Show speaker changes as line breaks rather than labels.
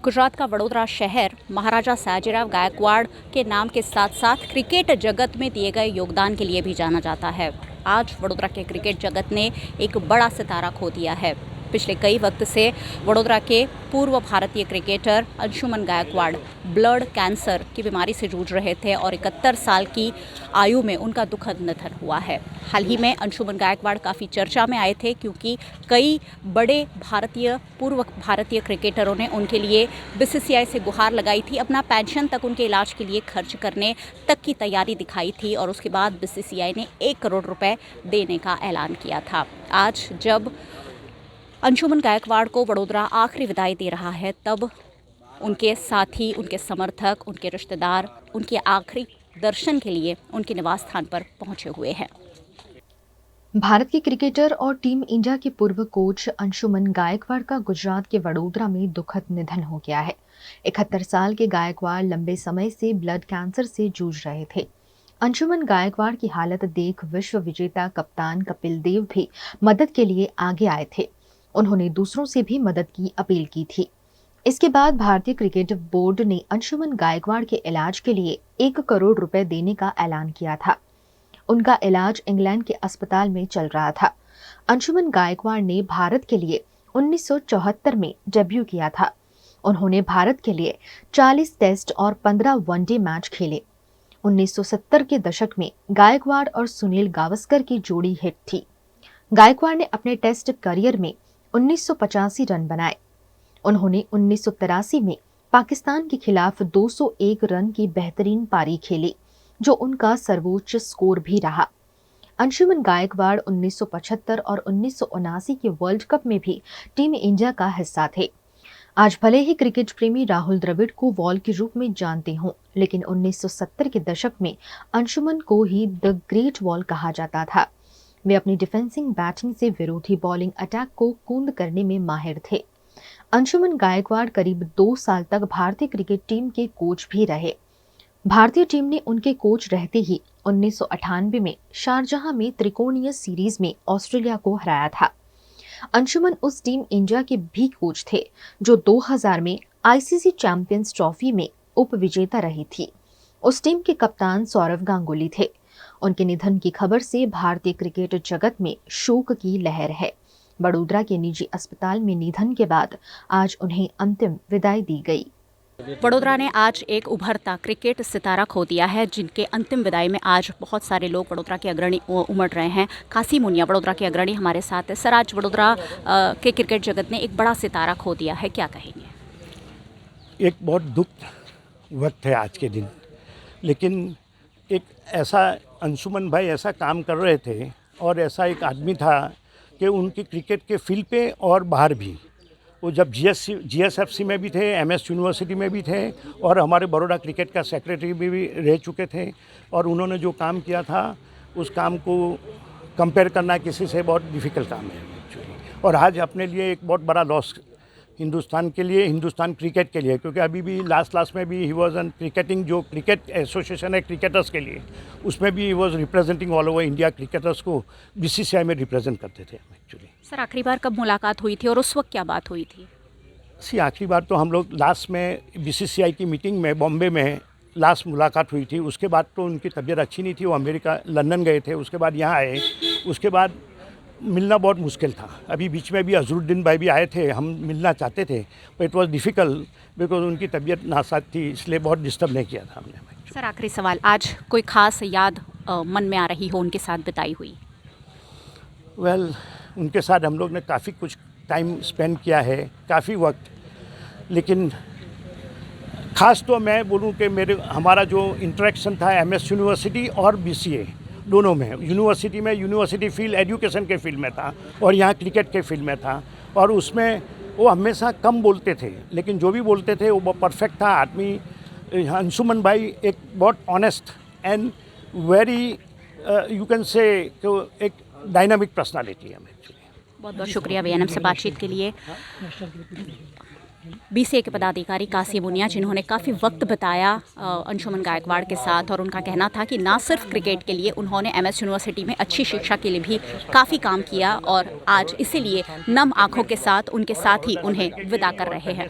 गुजरात का वडोदरा शहर महाराजा सयाजीराव गायकवाड़ के नाम के साथ साथ क्रिकेट जगत में दिए गए योगदान के लिए भी जाना जाता है। आज वडोदरा के क्रिकेट जगत ने एक बड़ा सितारा खो दिया है। पिछले कई वक्त से वडोदरा के पूर्व भारतीय cricketer Anshuman Gaekwad blood cancer की बीमारी से जूझ रहे थे और 71 साल की आयु में उनका दुखद निधन हुआ है। हाल ही में अंशुमन गायकवाड़ काफ़ी चर्चा में आए थे क्योंकि कई बड़े पूर्व भारतीय क्रिकेटरों ने उनके लिए बीसीसीआई से गुहार लगाई थी, अपना पेंशन तक उनके इलाज के लिए खर्च करने तक की तैयारी दिखाई थी और उसके बाद बीसीसीआई ने 1 करोड़ रुपए देने का ऐलान किया था। आज जब अंशुमन गायकवाड़ को वडोदरा आखिरी विदाई दे रहा है, तब उनके साथी, उनके समर्थक, उनके रिश्तेदार उनके आखिरी दर्शन के लिए उनके निवास स्थान पर पहुंचे हुए हैं।
भारत के क्रिकेटर और टीम इंडिया के पूर्व कोच अंशुमन गायकवाड़ का गुजरात के वडोदरा में दुखद निधन हो गया है। 71 साल के गायकवाड़ लंबे समय से ब्लड कैंसर से जूझ रहे थे। अंशुमन गायकवाड़ की हालत देख विश्व विजेता कप्तान कपिल देव भी मदद के लिए आगे आए थे। उन्होंने दूसरों से भी मदद की अपील की थी। इसके बाद भारतीय क्रिकेट बोर्ड ने अंशुमन गायकवाड़ के इलाज के लिए 1 करोड़ रुपए देने का ऐलान किया था। उनका इलाज इंग्लैंड के अस्पताल में चल रहा था। अंशुमन गायकवाड़ ने भारत के लिए 1974 में डेब्यू किया था। उन्होंने भारत के लिए 40 टेस्ट और 15 वनडे मैच खेले। 1970 के दशक में गायकवाड़ और सुनील गावस्कर की जोड़ी हिट थी। गायकवाड़ ने अपने टेस्ट करियर में 1985 रन बनाए। उन्होंने 1983 में पाकिस्तान के खिलाफ 201 रन की बेहतरीन पारी खेली, जो उनका सर्वोच्च स्कोर भी रहा। अंशुमन गायकवाड़ 1975 और 1979 के वर्ल्ड कप में भी टीम इंडिया का हिस्सा थे। आज भले ही क्रिकेट प्रेमी राहुल द्रविड़ को वॉल के रूप में जानते हों, लेकिन 1970 के दशक में अंशुमन को ही द ग्रेट वॉल कहा जाता था। वे अपनी डिफेंसिंग बैटिंग से विरोधी बॉलिंग अटैक को कूंद करने में माहिर थे। अंशुमन गायकवाड़ करीब 2 साल तक भारतीय क्रिकेट टीम के कोच भी रहे। भारतीय टीम ने उनके कोच रहते ही 1998 में शारजाह में त्रिकोणीय सीरीज में ऑस्ट्रेलिया को हराया था। अंशुमन उस टीम इंडिया के भी कोच थे जो 2000 में आईसीसी चैंपियंस ट्रॉफी में उप विजेता रही थी। उस टीम के कप्तान सौरव गांगुली थे। उनके निधन की खबर से भारतीय क्रिकेट जगत में शोक की लहर है। वडोदरा के निजी अस्पताल में निधन के बाद आज उन्हें अंतिम विदाई दी गई।
वडोदरा ने आज एक उभरता क्रिकेट सितारा खो दिया है, जिनके अंतिम विदाई में आज बहुत सारे लोग वडोदरा के अग्रणी उमड़ रहे हैं। काशी मुनिया वडोदरा के अग्रणी हमारे साथ है। सर, आज वडोदरा के क्रिकेट जगत ने एक बड़ा सितारा खो दिया है, क्या कहेंगे?
एक बहुत दुख वक्त है आज के दिन, लेकिन एक ऐसा अंशुमन भाई ऐसा काम कर रहे थे और ऐसा एक आदमी था कि उनकी क्रिकेट के फील्ड पे और बाहर भी, वो जब जीएसएफसी में भी थे, एमएस यूनिवर्सिटी में भी थे और हमारे बड़ौदा क्रिकेट का सेक्रेटरी भी रह चुके थे। और उन्होंने जो काम किया था उस काम को कंपेयर करना किसी से बहुत डिफ़िकल्ट काम है एक्चुअली। और आज अपने लिए एक बहुत बड़ा लॉस हिंदुस्तान के लिए, हिंदुस्तान क्रिकेट के लिए, क्योंकि अभी भी लास्ट में भी ही वॉज एन क्रिकेटिंग, जो क्रिकेट एसोसिएशन है क्रिकेटर्स के लिए, उसमें भी he was representing all over India cricketers को बीसीसीआई में रिप्रेजेंट करते थे एक्चुअली।
सर, आखिरी बार कब मुलाकात हुई थी और उस वक्त क्या बात हुई थी?
आखिरी बार तो हम लोग लास्ट में बीसीसीआई की मीटिंग में बॉम्बे में लास्ट मुलाकात हुई थी। उसके बाद तो उनकी तबीयत अच्छी नहीं थी, वो अमेरिका लंदन गए थे, उसके बाद यहाँ आए। उसके बाद मिलना बहुत मुश्किल था। अभी बीच में भी अजरुद्दीन भाई भी आए थे, हम मिलना चाहते थे, पर इट वॉज डिफ़िकल्ट बिकॉज उनकी तबीयत नासाज थी, इसलिए बहुत डिस्टर्ब नहीं किया था हमने।
सर, आखिरी सवाल, आज कोई खास याद मन में आ रही हो उनके साथ बिताई हुई?
उनके साथ हम लोग ने काफ़ी कुछ टाइम स्पेंड किया है, काफ़ी वक्त, लेकिन ख़ास तो मैं बोलूँ कि हमारा जो इंटरेक्शन था एमएस यूनिवर्सिटी और बीसीए दोनों में, यूनिवर्सिटी में यूनिवर्सिटी फील्ड एजुकेशन के फील्ड में था और यहाँ क्रिकेट के फील्ड में था। और उसमें वो हमेशा कम बोलते थे, लेकिन जो भी बोलते थे वो परफेक्ट था आदमी। अंशुमन भाई एक बहुत honest and very you can say एक डायनामिक पर्सनालिटी है एक्चुअली।
बहुत बहुत शुक्रिया वीएनएम से बातचीत के लिए। बीसीए के पदाधिकारी काशी मुनिया, जिन्होंने काफ़ी वक्त बिताया अंशुमन गायकवाड़ के साथ, और उनका कहना था कि ना सिर्फ क्रिकेट के लिए उन्होंने एमएस यूनिवर्सिटी में अच्छी शिक्षा के लिए भी काफ़ी काम किया और आज इसीलिए नम आंखों के साथ उनके साथ ही उन्हें विदा कर रहे हैं।